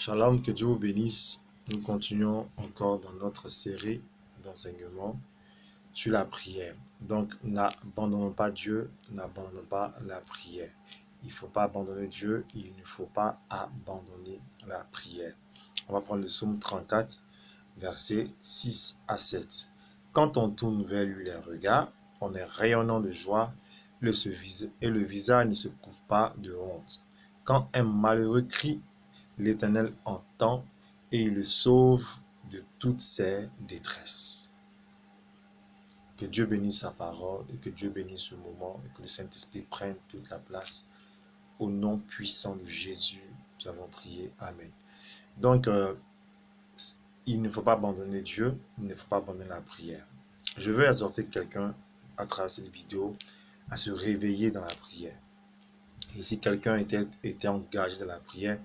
Shalom, que Dieu vous bénisse. Nous continuons encore dans notre série d'enseignements sur la prière. Donc, n'abandonnons pas Dieu, n'abandonnons pas la prière. Il ne faut pas abandonner Dieu, il ne faut pas abandonner la prière. On va prendre le psaume 34, versets 6 à 7. Quand on tourne vers lui les regards, on est rayonnant de joie et le visage ne se couvre pas de honte. Quand un malheureux crie, l'Éternel entend et il le sauve de toutes ses détresses. Que Dieu bénisse sa parole et que Dieu bénisse ce moment et que le Saint-Esprit prenne toute la place. Au nom puissant de Jésus, nous avons prié. Amen. Donc, il ne faut pas abandonner Dieu, il ne faut pas abandonner la prière. Je veux exhorter quelqu'un à travers cette vidéo à se réveiller dans la prière. Et si quelqu'un était engagé dans la prière,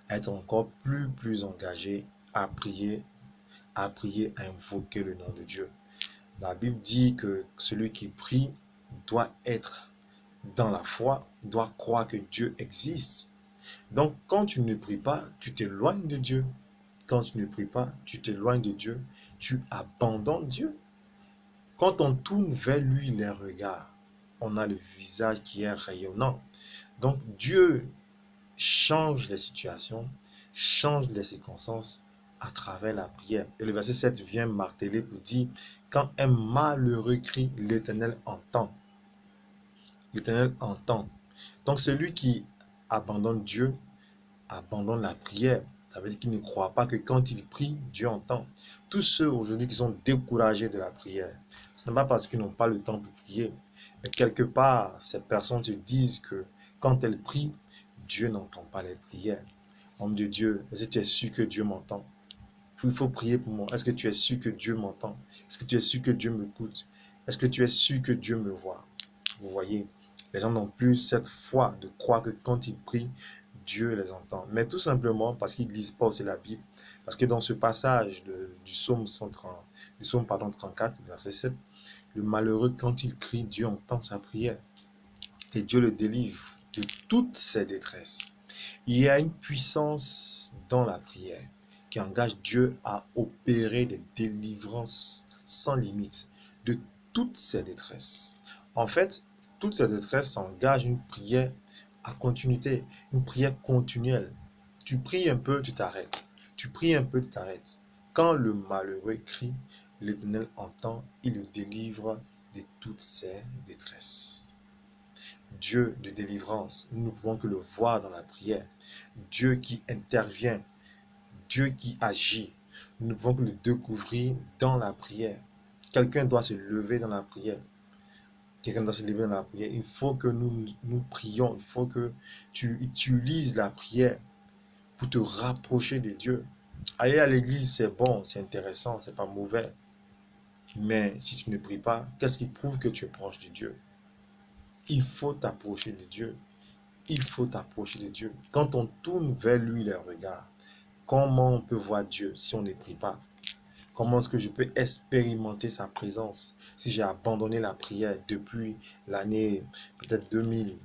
à être encore plus engagé à prier, à invoquer le nom de Dieu. La Bible dit que celui qui prie doit être dans la foi, doit croire que Dieu existe. Donc, quand tu ne pries pas, tu t'éloignes de Dieu. Quand tu ne pries pas, tu t'éloignes de Dieu. Tu abandonnes Dieu. Quand on tourne vers lui les regards, on a le visage qui est rayonnant. Donc, Dieu change les situations, change les circonstances à travers la prière. Et le verset 7 vient marteler pour dire, quand un malheureux crie, l'Éternel entend. L'Éternel entend. Donc celui qui abandonne Dieu, abandonne la prière. Ça veut dire qu'il ne croit pas que quand il prie, Dieu entend. Tous ceux aujourd'hui qui sont découragés de la prière, ce n'est pas parce qu'ils n'ont pas le temps pour prier, mais quelque part, ces personnes se disent que quand elles prient, Dieu n'entend pas les prières. Homme de Dieu, est-ce que tu es sûr que Dieu m'entend? Il faut prier pour moi. Est-ce que tu es sûr que Dieu m'entend? Est-ce que tu es sûr que Dieu m'écoute? Est-ce que tu es sûr que Dieu me voit? Vous voyez, les gens n'ont plus cette foi de croire que quand ils prient, Dieu les entend. Mais tout simplement parce qu'ils ne lisent pas aussi la Bible. Parce que dans ce passage du psaume 34, verset 7, le malheureux, quand il crie, Dieu entend sa prière. Et Dieu le délivre de toutes ses détresses. Il y a une puissance dans la prière qui engage Dieu à opérer des délivrances sans limite de toutes ses détresses. En fait, toutes ces détresses engagent une prière à continuité, une prière continuelle. Tu pries un peu, tu t'arrêtes. Tu pries un peu, tu t'arrêtes. Quand le malheureux crie, l'Éternel entend, il le délivre de toutes ses détresses. Dieu de délivrance, nous ne pouvons que le voir dans la prière. Dieu qui intervient, Dieu qui agit, nous ne pouvons que le découvrir dans la prière. Quelqu'un doit se lever dans la prière. Quelqu'un doit se lever dans la prière. Il faut que nous prions, il faut que tu utilises la prière pour te rapprocher de Dieu. Aller à l'église, c'est bon, c'est intéressant, c'est pas mauvais. Mais si tu ne pries pas, qu'est-ce qui prouve que tu es proche de Dieu? Il faut t'approcher de Dieu. Il faut t'approcher de Dieu. Quand on tourne vers lui les regards, comment on peut voir Dieu si on ne prie pas? Comment est-ce que je peux expérimenter sa présence si j'ai abandonné la prière depuis l'année peut-être 2000?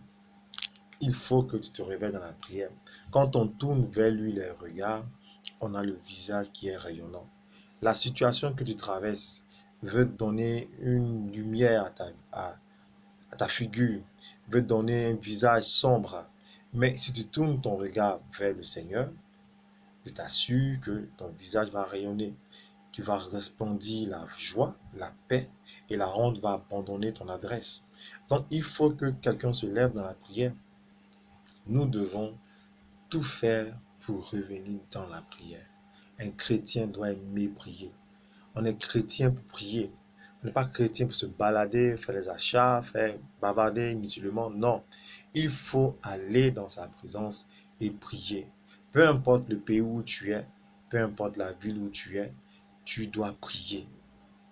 Il faut que tu te réveilles dans la prière. Quand on tourne vers lui les regards, on a le visage qui est rayonnant. La situation que tu traverses veut donner une lumière à ta figure, veut donner un visage sombre. Mais si tu tournes ton regard vers le Seigneur, je t'assure que ton visage va rayonner. Tu vas resplendir la joie, la paix et la honte va abandonner ton adresse. Donc il faut que quelqu'un se lève dans la prière. Nous devons tout faire pour revenir dans la prière. Un chrétien doit aimer prier. On est chrétien pour prier. On n'est pas chrétien pour se balader, faire les achats, faire bavarder inutilement. Non, il faut aller dans sa présence et prier. Peu importe le pays où tu es, peu importe la ville où tu dois prier.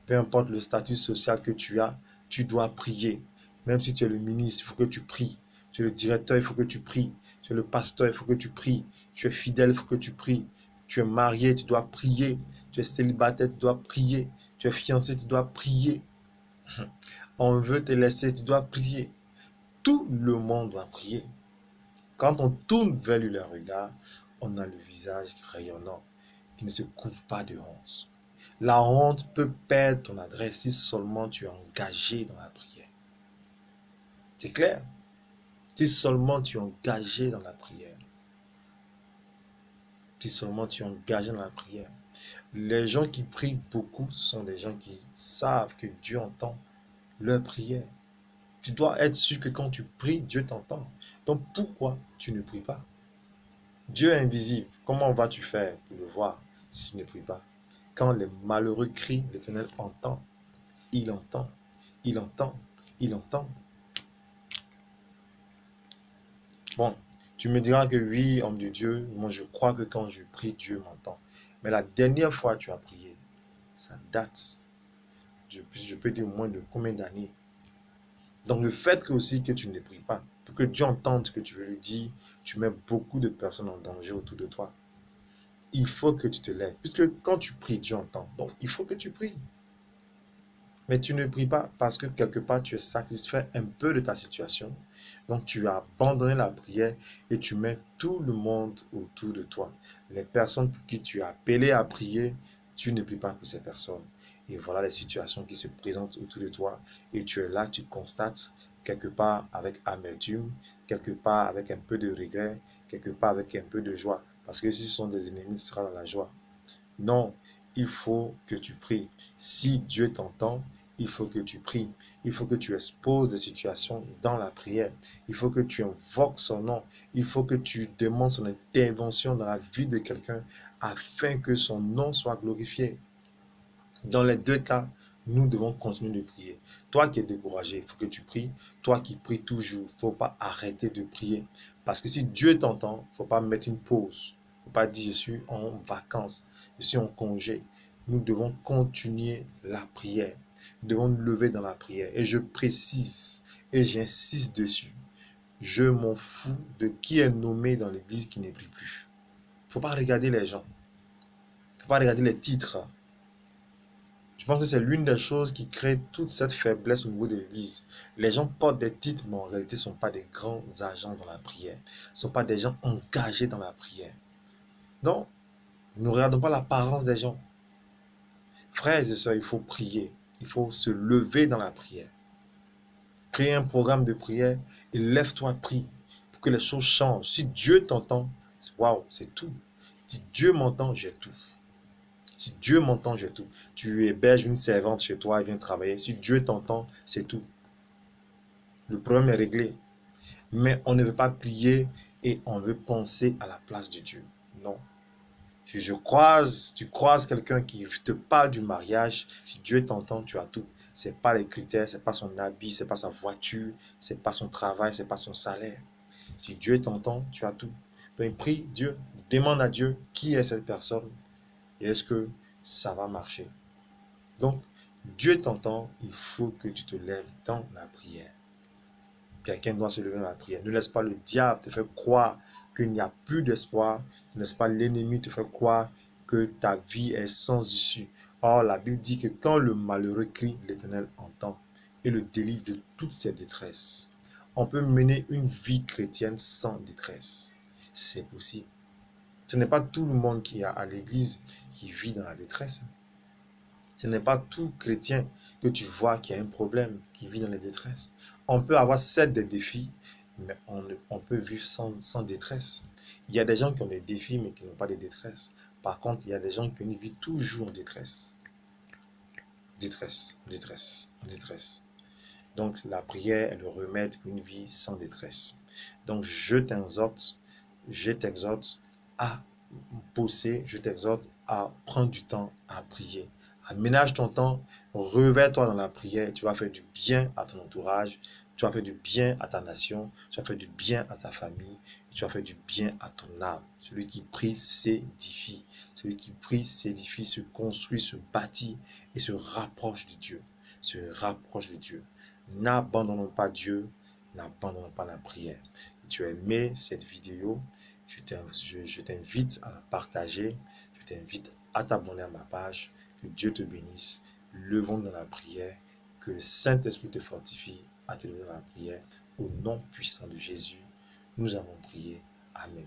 Peu importe le statut social que tu dois prier. Même si tu es le ministre, il faut que tu pries. Tu es le directeur, il faut que tu pries. Tu es le pasteur, il faut que tu pries. Tu es fidèle, il faut que tu pries. Tu es marié, tu dois prier. Tu es célibataire, tu dois prier. Tu es fiancé, tu dois prier. On veut te laisser, tu dois prier. Tout le monde doit prier. Quand on tourne vers lui le regard, on a le visage rayonnant, qui ne se couvre pas de honte. La honte peut perdre ton adresse si seulement tu es engagé dans la prière. C'est clair? Si seulement tu es engagé dans la prière. Si seulement tu es engagé dans la prière. Les gens qui prient beaucoup sont des gens qui savent que Dieu entend leur prière. Tu dois être sûr que quand tu pries, Dieu t'entend. Donc pourquoi tu ne pries pas? Dieu est invisible. Comment vas-tu faire pour le voir si tu ne pries pas? Quand les malheureux crient, l'Éternel entend. Il entend. Il entend. Il entend. Bon, tu me diras que oui, homme de Dieu, moi je crois que quand je prie, Dieu m'entend. Mais la dernière fois que tu as prié, ça date. Je peux dire au moins de combien d'années. Donc le fait que aussi que tu ne pries pas, pour que Dieu entende ce que tu veux lui dire, tu mets beaucoup de personnes en danger autour de toi. Il faut que tu te lèves. Puisque quand tu pries, Dieu entend. Donc il faut que tu pries. Mais tu ne pries pas parce que quelque part tu es satisfait un peu de ta situation. Donc tu as abandonné la prière et tu mets tout le monde autour de toi. Les personnes pour qui tu as appelé à prier, tu ne pries pas pour ces personnes. Et voilà les situations qui se présentent autour de toi. Et tu es là, tu constates quelque part avec amertume, quelque part avec un peu de regret, quelque part avec un peu de joie. Parce que si ce sont des ennemis, tu seras dans la joie. Non, il faut que tu pries. Si Dieu t'entend, il faut que tu pries. Il faut que tu exposes des situations dans la prière. Il faut que tu invoques son nom. Il faut que tu demandes son intervention dans la vie de quelqu'un afin que son nom soit glorifié. Dans les deux cas, nous devons continuer de prier. Toi qui es découragé, il faut que tu pries. Toi qui pries toujours, il ne faut pas arrêter de prier. Parce que si Dieu t'entend, il ne faut pas mettre une pause. Il ne faut pas dire je suis en vacances, je suis en congé. Nous devons continuer la prière. Nous devons nous lever dans la prière. Et je précise et j'insiste dessus. Je m'en fous de qui est nommé dans l'église qui ne prie plus. Il ne faut pas regarder les gens. Il ne faut pas regarder les titres. Je pense que c'est l'une des choses qui crée toute cette faiblesse au niveau de l'Église. Les gens portent des titres, mais en réalité, ne sont pas des grands agents dans la prière. Ne sont pas des gens engagés dans la prière. Non, ne regardons pas l'apparence des gens. Frères et sœurs, il faut prier. Il faut se lever dans la prière. Crée un programme de prière et lève-toi, prie pour que les choses changent. Si Dieu t'entend, waouh, c'est tout. Si Dieu m'entend, j'ai tout. Si Dieu m'entend, j'ai tout. Tu héberges une servante chez toi, elle vient travailler. Si Dieu t'entend, c'est tout. Le problème est réglé. Mais on ne veut pas prier et on veut penser à la place de Dieu. Non. Si tu croises quelqu'un qui te parle du mariage, si Dieu t'entend, tu as tout. C'est pas les critères, c'est pas son habit, c'est pas sa voiture, c'est pas son travail, c'est pas son salaire. Si Dieu t'entend, tu as tout. Donc prie Dieu, demande à Dieu qui est cette personne et est-ce que ça va marcher. Donc, Dieu t'entend, il faut que tu te lèves dans la prière. Quelqu'un doit se lever dans la prière. Ne laisse pas le diable te faire croire qu'il n'y a plus d'espoir. Ne laisse pas l'ennemi te faire croire que ta vie est sans issue. Or, la Bible dit que quand le malheureux crie, l'Éternel entend et le délivre de toutes ses détresses. On peut mener une vie chrétienne sans détresse. C'est possible. Ce n'est pas tout le monde qui est à l'église qui vit dans la détresse. Ce n'est pas tout chrétien que tu vois qui a un problème, qui vit dans la détresse. On peut avoir certes des défis, mais on peut vivre sans détresse. Il y a des gens qui ont des défis, mais qui n'ont pas de détresse. Par contre, il y a des gens qui vivent toujours en détresse. Détresse, détresse, détresse. Donc, la prière est le remède pour une vie sans détresse. Donc, je t'exhorte à bosser, je t'exhorte à prendre du temps à prier. Aménage ton temps, réveille-toi dans la prière, tu vas faire du bien à ton entourage, tu vas faire du bien à ta nation, tu vas faire du bien à ta famille, et tu vas faire du bien à ton âme. Celui qui prie s'édifie. Celui qui prie s'édifie, se construit, se bâtit et se rapproche de Dieu. Se rapproche de Dieu. N'abandonnons pas Dieu, n'abandonnons pas la prière. Si tu as aimé cette vidéo, je t'invite à la partager, je t'invite à t'abonner à ma page. Que Dieu te bénisse. Levons dans la prière. Que le Saint-Esprit te fortifie à te lever dans la prière. Au nom puissant de Jésus, nous avons prié. Amen.